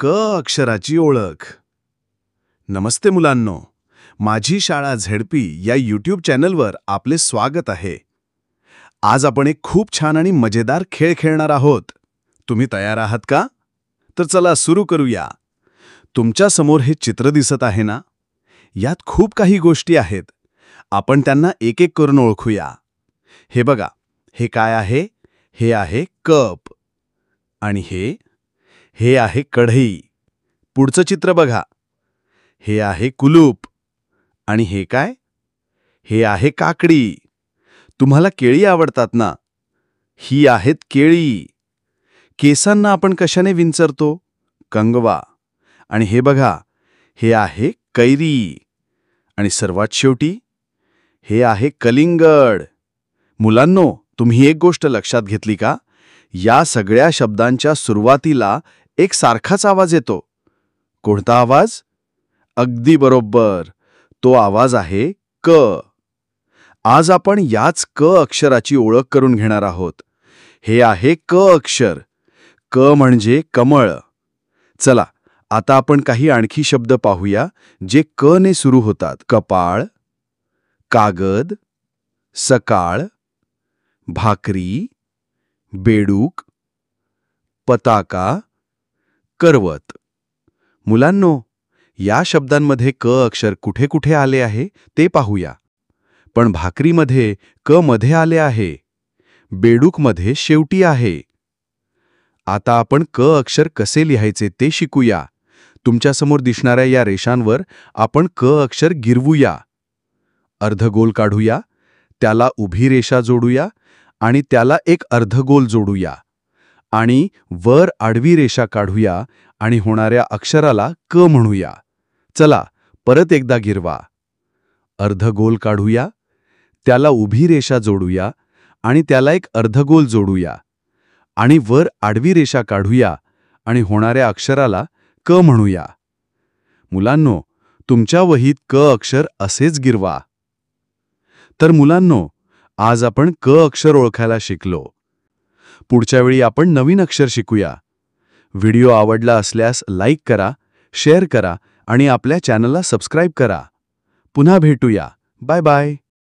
क अक्षराची ओळख. नमस्ते मुलांनो, माझी शाळा झेडपी या यूट्यूब चॅनलवर आपले स्वागत आहे. आज आपण एक खूप छान आणि मजेदार खेळ खेळणार आहोत. तुम्ही तयार आहात का? तर चला सुरू करूया. तुमच्या समोर हे चित्र दिसत आहे ना? यात खूप काही गोष्टी आहेत. आपण त्यांना एक एक करून ओळखूया. हे बघा, हे काय आहे? हे आहे कप. आणि हे आहे कढई. पुढचं चित्र बघा. हे आहे कुलूप. आणि हे काय? हे आहे काकडी. तुम्हाला केळी आवडतात ना? ही आहेत केळी. केसांना आपण कशाने विंचरतो? कंगवा. आणि हे बघा, हे आहे कैरी. आणि सर्वात शेवटी हे आहे कलिंगड. मुलांनो, तुम्ही एक गोष्ट लक्षात घेतली का? या सगळ्या शब्दांच्या सुरुवातीला एक सारखाच आवाज येतो. कोणता आवाज? अगदी बरोबर, तो आवाज आहे क. आज आपण याच क अक्षराची ओळख करून घेणार आहोत. हे आहे क अक्षर. क म्हणजे कमळ. चला, आता आपण काही आणखी शब्द पाहूया जे क ने सुरू होतात. कपाळ, कागद, सकाळ, भाकरी, बेडूक, पताका, करवत. मुलांनो, या शब्दांमध्ये क अक्षर कुठे कुठे आले आहे ते पाहूया. पण भाकरीमध्ये क मध्ये आले आहे. बेडूकमध्ये शेवटी आहे. आता आपण क अक्षर कसे लिहायचे ते शिकूया. तुमच्यासमोर दिसणाऱ्या या रेषांवर आपण क अक्षर गिरवूया. अर्धगोल काढूया, त्याला उभी रेषा जोडूया आणि त्याला एक अर्धगोल जोडूया. आणि वर आडवी रेषा काढूया आणि होणाऱ्या अक्षराला क म्हणूया. चला, परत एकदा गिरवा. अर्धगोल काढूया, त्याला उभी रेषा जोडूया आणि त्याला एक अर्धगोल जोडूया. आणि वर आडवी रेषा काढूया आणि होणाऱ्या अक्षराला क म्हणूया. मुलांनो, तुमच्या वहीत क अक्षर असेच गिरवा. तर मुलांनो, आज आपण क अक्षर ओळखायला शिकलो. पुढच्या वेळी आपण नवीन अक्षर शिकूया. व्हिडिओ आवडला असल्यास लाईक करा, शेअर करा आणि आपल्या चॅनलला सबस्क्राईब करा. पुन्हा भेटूया. Bye bye.